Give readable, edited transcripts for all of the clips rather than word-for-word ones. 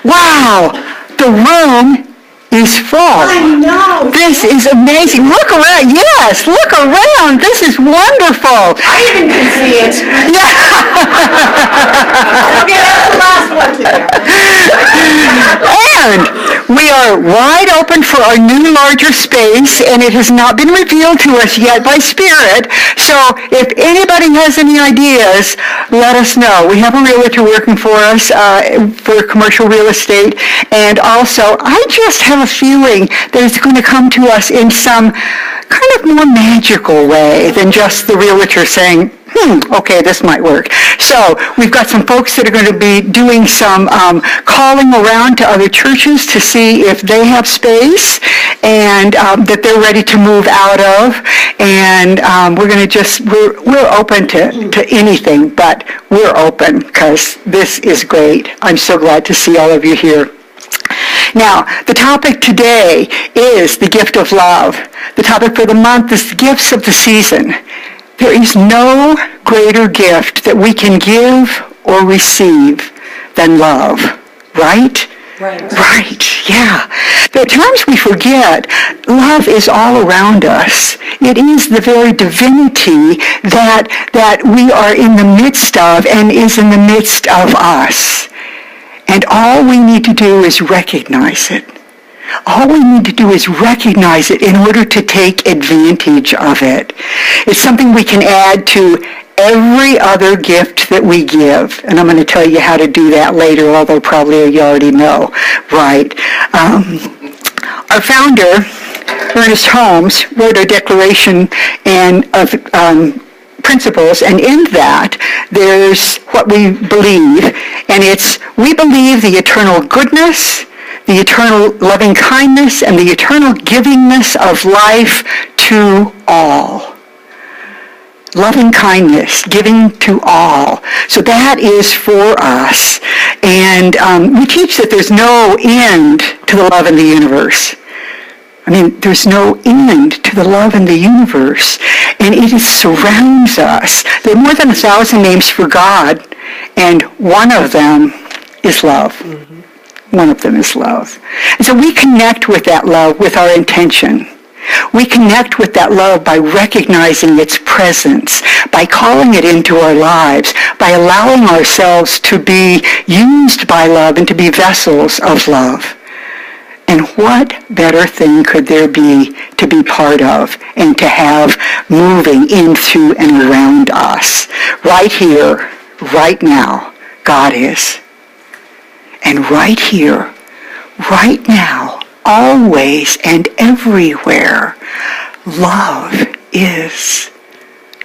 Wow, the room is full. I know. This is amazing. Look around. Yes, look around. This is wonderful. I even can see it. Yeah. Okay, that's the last one today. And we are wide open for our new larger space, and it has not been revealed to us yet by Spirit. So if anybody has any ideas, let us know. We have a realtor working for us for commercial real estate, and also I just have a feeling that it's going to come to us in some kind of more magical way than just the realtor saying, okay, this might work. So we've got some folks that are going to be doing some calling around to other churches to see if they have space and that they're ready to move out of. And we're going to we're open to anything, but we're open because this is great. I'm so glad to see all of you here. Now, the topic today is the gift of love. The topic for the month is the gifts of the season. There is no greater gift that we can give or receive than love, right? Right, yeah. There are times we forget love is all around us. It is the very divinity that we are in the midst of and is in the midst of us. And all we need to do is recognize it. All we need to do is recognize it in order to take advantage of it. It's something we can add to every other gift that we give. And I'm going to tell you how to do that later, although probably you already know, right? Our founder, Ernest Holmes, wrote a declaration of principles, and in that there's what we believe, and it's we believe the eternal goodness, the eternal loving kindness, and the eternal givingness of life to all. Loving kindness, giving to all. So that is for us. And we teach that there's no end to the love in the universe. I mean, there's no end to the love in the universe, and it surrounds us. There are more than 1,000 names for God, and one of them is love. Mm-hmm. One of them is love. And so we connect with that love with our intention. We connect with that love by recognizing its presence, by calling it into our lives, by allowing ourselves to be used by love and to be vessels of love. And what better thing could there be to be part of and to have moving into and around us? Right here, right now, God is. And right here, right now, always and everywhere, love is.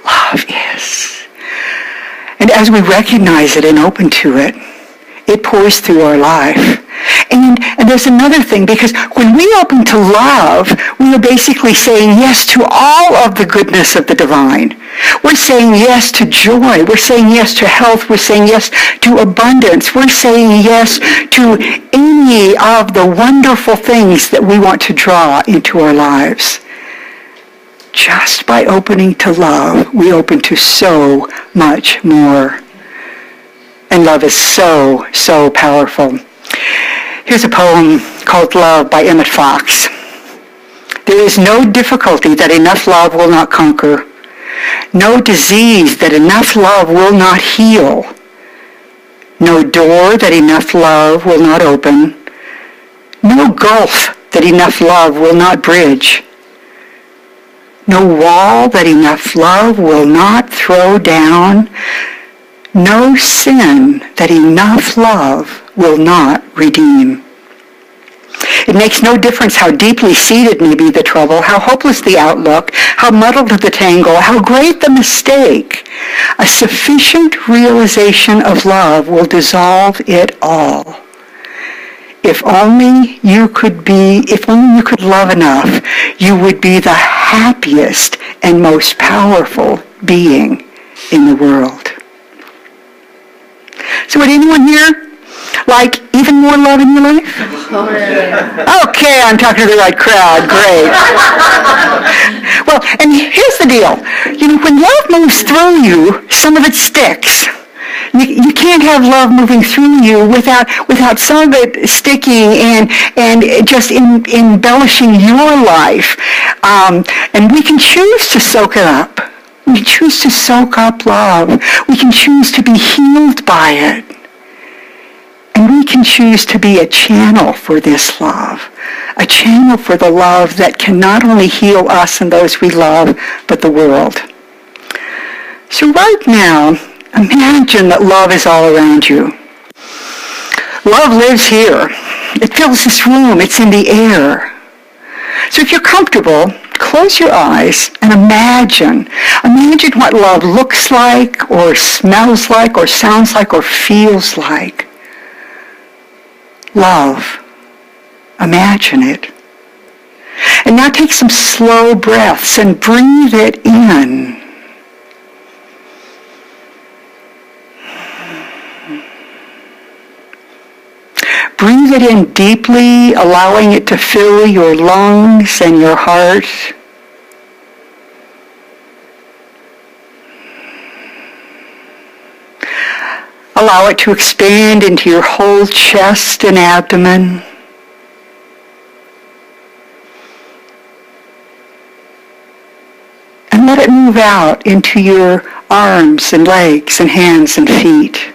Love is. And as we recognize it and open to it, it pours through our life. And there's another thing, because when we open to love, we are basically saying yes to all of the goodness of the divine. We're saying yes to joy. We're saying yes to health. We're saying yes to abundance. We're saying yes to any of the wonderful things that we want to draw into our lives. Just by opening to love, we open to so much more. And love is so, so powerful. Here's a poem called Love by Emmett Fox. There is no difficulty that enough love will not conquer, no disease that enough love will not heal, no door that enough love will not open, no gulf that enough love will not bridge, no wall that enough love will not throw down, no sin that enough love will not redeem. It makes no difference how deeply seated may be the trouble, how hopeless the outlook, how muddled the tangle, how great the mistake. A sufficient realization of love will dissolve it all. If only you could love enough, you would be the happiest and most powerful being in the world. So would anyone here like even more love in your life? Okay, I'm talking to the right crowd. Great. Well, and here's the deal. When love moves through you, some of it sticks. You can't have love moving through you without some of it sticking and just embellishing your life. And we can choose to soak it up. We can choose to soak up love. We can choose to be healed by it. And we can choose to be a channel for this love. A channel for the love that can not only heal us and those we love, but the world. So right now, imagine that love is all around you. Love lives here. It fills this room. It's in the air. So if you're comfortable, close your eyes and imagine what love looks like or smells like or sounds like or feels like. Love. Imagine it. And now take some slow breaths and breathe it in. Breathe it in deeply, allowing it to fill your lungs and your heart. Allow it to expand into your whole chest and abdomen. And let it move out into your arms and legs and hands and feet.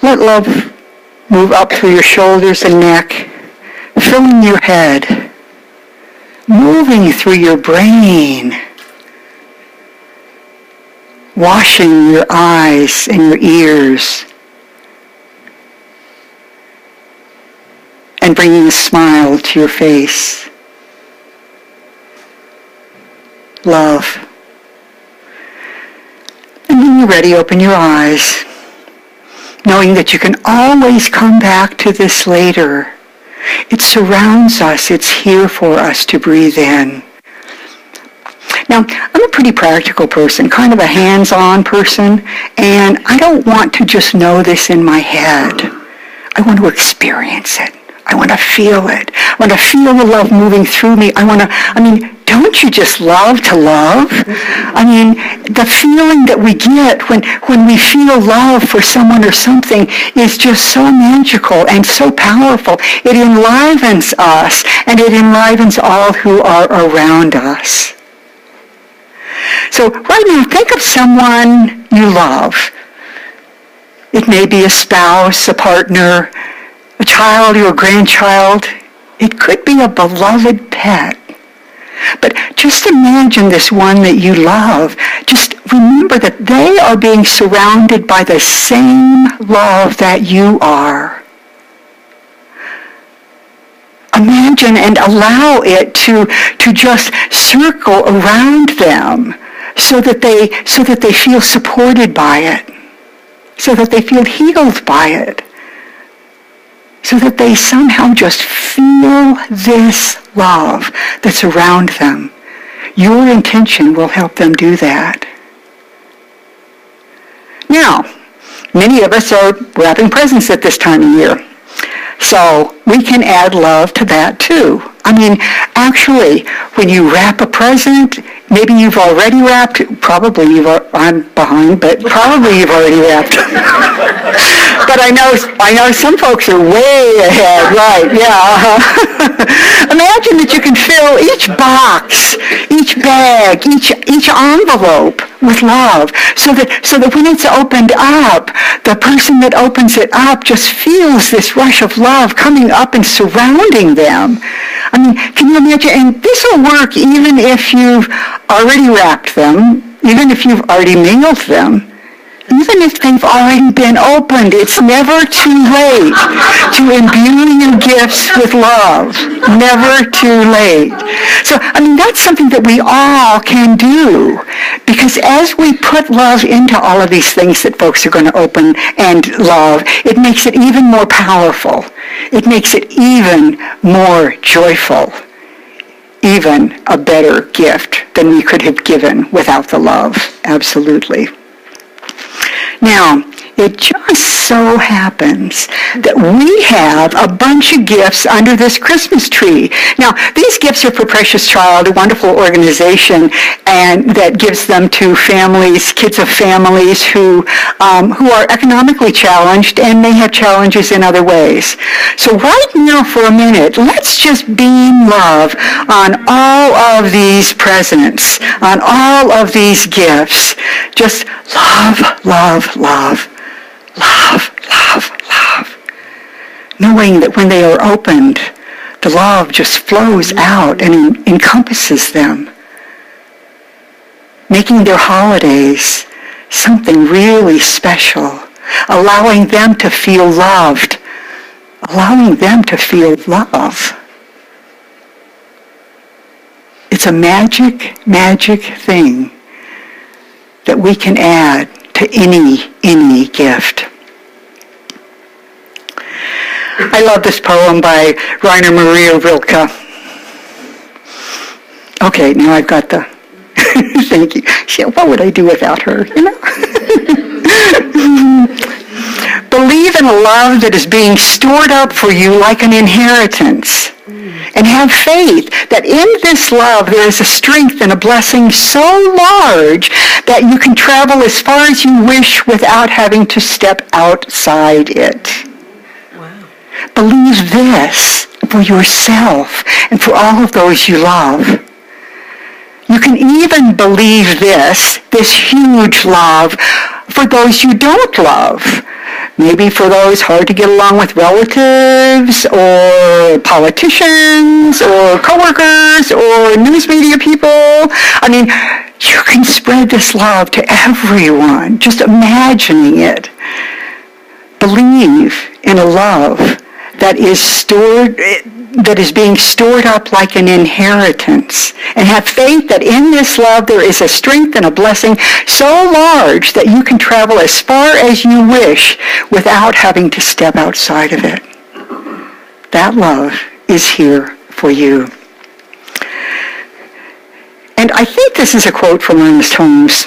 Let love move up through your shoulders and neck, filling your head, moving through your brain, washing your eyes and your ears, and bringing a smile to your face. Love. And when you're ready, open your eyes, knowing that you can always come back to this later. It surrounds us. It's here for us to breathe in. Now, I'm a pretty practical person, kind of a hands-on person, and I don't want to just know this in my head. I want to experience it. I want to feel it. I want to feel the love moving through me. Don't you just love to love? The feeling that we get when we feel love for someone or something is just so magical and so powerful. It enlivens us, and it enlivens all who are around us. So right now, think of someone you love. It may be a spouse, a partner, a child or a grandchild. It could be a beloved pet. But just imagine this one that you love. Just remember that they are being surrounded by the same love that you are. Imagine and allow it to just circle around them so that they feel supported by it, so that they feel healed by it, so that they somehow just feel this love that's around them. Your intention will help them do that. Now, many of us are wrapping presents at this time of year. So we can add love to that too. Actually, when you wrap a present, maybe you've already wrapped, I'm behind, but probably you've already wrapped. But I know some folks are way ahead, right, yeah. Imagine that you can fill each box, each bag, each envelope with love, so that when it's opened up, the person that opens it up just feels this rush of love coming up and surrounding them. Can you imagine? And this will work even if you've already wrapped them, even if you've already mailed them, even if they've already been opened. It's never too late to imbue your gifts with love. Never too late. So, that's something that we all can do, because as we put love into all of these things that folks are going to open and love, it makes it even more powerful. It makes it even more joyful, even a better gift than we could have given without the love. Absolutely. Now, it just so happens that we have a bunch of gifts under this Christmas tree. Now, these gifts are for Precious Child, a wonderful organization, and that gives them to families, kids of families who are economically challenged and may have challenges in other ways. So right now, for a minute, let's just beam love on all of these presents, on all of these gifts. Just love, love, love. Love, love, love. Knowing that when they are opened, the love just flows out and encompasses them. Making their holidays something really special. Allowing them to feel loved. Allowing them to feel love. It's a magic, magic thing that we can add to any gift. I love this poem by Rainer Maria Rilke. Okay, now I've got the thank you. What would I do without her, you know? Believe in a love that is being stored up for you like an inheritance. And have faith that in this love there is a strength and a blessing so large that you can travel as far as you wish without having to step outside it. Wow. Believe this for yourself and for all of those you love. You can even believe this huge love for those you don't love. Maybe for those hard to get along with relatives or politicians or coworkers or news media people. I mean, you can spread this love to everyone, just imagining it. Believe in a love that is being stored up like an inheritance, and have faith that in this love there is a strength and a blessing so large that you can travel as far as you wish without having to step outside of it. That love is here for you. And I think this is a quote from Ernest Holmes.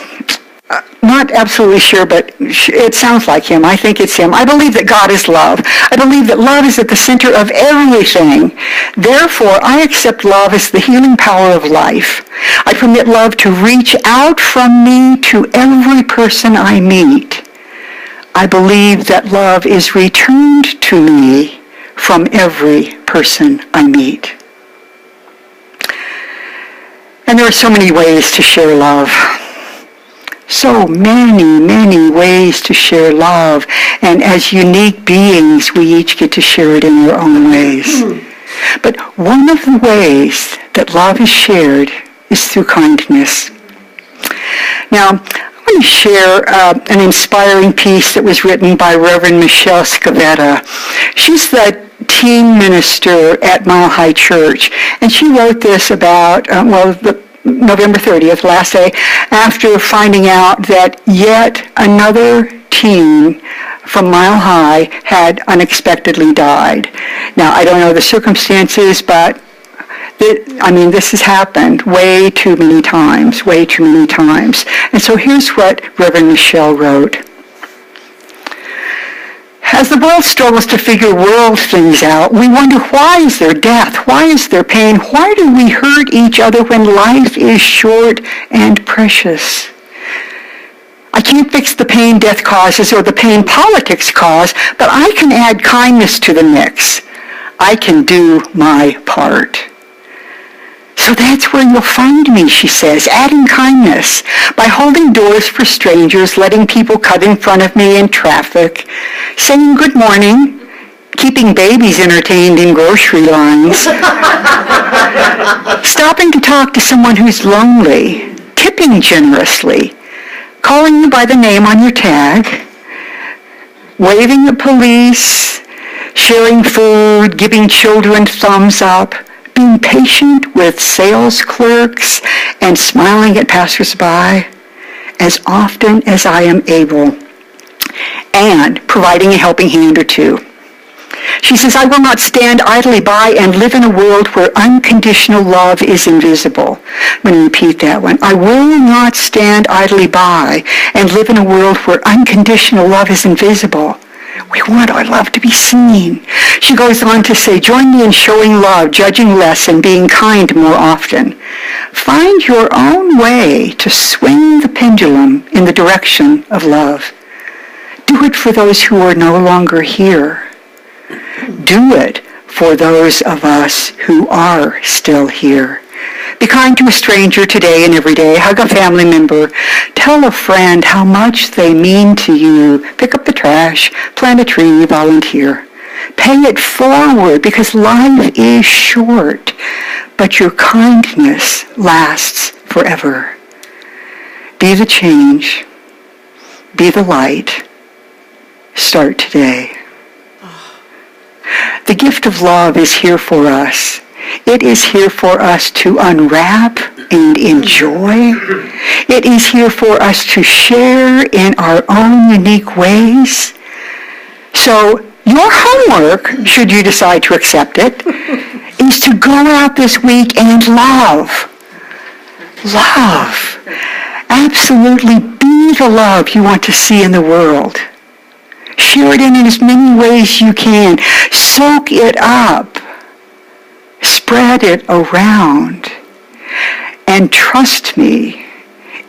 Not absolutely sure, but it sounds like him. I think it's him. I believe that God is love. I believe that love is at the center of everything. Therefore, I accept love as the healing power of life. I permit love to reach out from me to every person I meet. I believe that love is returned to me from every person I meet. And there are so many ways to share love. So many, many ways to share love. And as unique beings, we each get to share it in our own ways. But one of the ways that love is shared is through kindness. Now, I want to share an inspiring piece that was written by Reverend Michelle Scavetta. She's the teen minister at Mile High Church, and she wrote this about, November 30th, last day, after finding out that yet another teen from Mile High had unexpectedly died. Now, I don't know the circumstances, but this has happened way too many times. And so here's what Reverend Michelle wrote. As the world struggles to figure world things out, we wonder, why is there death? Why is there pain? Why do we hurt each other when life is short and precious? I can't fix the pain death causes or the pain politics cause, but I can add kindness to the mix. I can do my part. So that's where you'll find me, she says, adding kindness by holding doors for strangers, letting people cut in front of me in traffic, saying good morning, keeping babies entertained in grocery lines, stopping to talk to someone who's lonely, tipping generously, calling you by the name on your tag, waving at police, sharing food, giving children thumbs up, being patient with sales clerks, and smiling at passersby as often as I am able, and providing a helping hand or two. She says, I will not stand idly by and live in a world where unconditional love is invisible. I'm going to repeat that one. I will not stand idly by and live in a world where unconditional love is invisible. We want our love to be seen. She goes on to say, join me in showing love, judging less, and being kind more often. Find your own way to swing the pendulum in the direction of love. Do it for those who are no longer here. Do it for those of us who are still here. Be kind to a stranger today and every day. Hug a family member. Tell a friend how much they mean to you. Pick up the trash, plant a tree, volunteer. Pay it forward because life is short, but your kindness lasts forever. Be the change. Be the light. Start today. The gift of love is here for us. It is here for us to unwrap and enjoy. It is here for us to share in our own unique ways. So your homework, should you decide to accept it, is to go out this week and love. Love. Absolutely be the love you want to see in the world. Share it in as many ways you can. Soak it up. Spread it around. And trust me,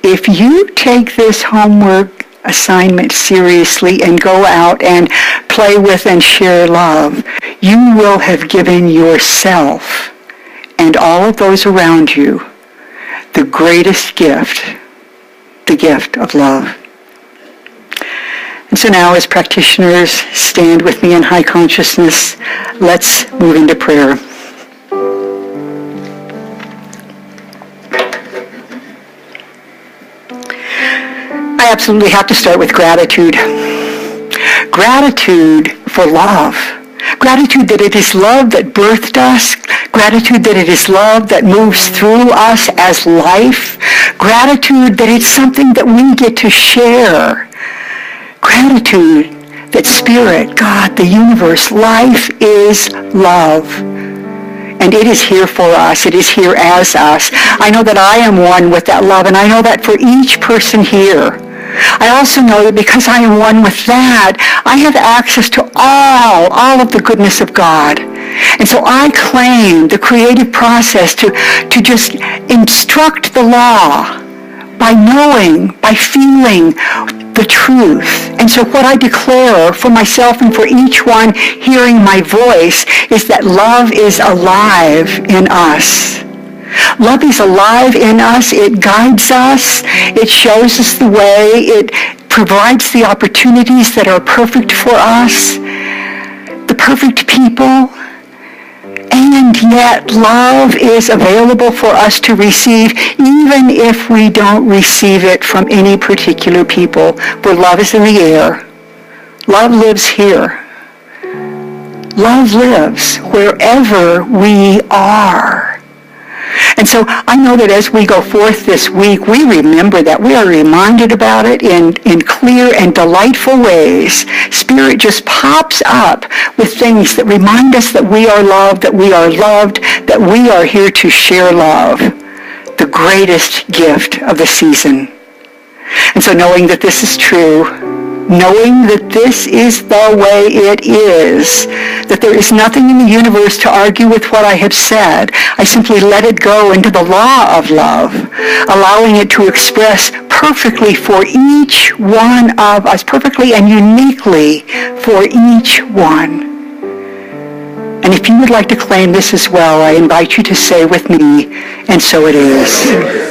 if you take this homework assignment seriously and go out and play with and share love, you will have given yourself and all of those around you the greatest gift, the gift of love. And so now, as practitioners, stand with me in high consciousness. Let's move into prayer. I absolutely have to start with gratitude. Gratitude for love. Gratitude that it is love that birthed us. Gratitude that it is love that moves through us as life. Gratitude that it's something that we get to share. Gratitude that Spirit, God, the universe, life is love. And it is here for us. It is here as us. I know that I am one with that love, and I know that for each person here. I also know that because I am one with that, I have access to all of the goodness of God. And so I claim the creative process to just instruct the law by knowing, by feeling the truth. And so what I declare for myself and for each one hearing my voice is that love is alive in us. Love is alive in us. It guides us. It shows us the way. It provides the opportunities that are perfect for us, the perfect people. And yet love is available for us to receive even if we don't receive it from any particular people. For love is in the air. Love lives here. Love lives wherever we are. And so I know that as we go forth this week, we remember that. We are reminded about it in clear and delightful ways. Spirit just pops up with things that remind us that we are loved, that we are loved, that we are here to share love, the greatest gift of the season. And so knowing that this is true, knowing that this is the way it is, that there is nothing in the universe to argue with what I have said, I simply let it go into the law of love, allowing it to express perfectly for each one of us, perfectly and uniquely for each one. And if you would like to claim this as well, I invite you to say with me, and so it is.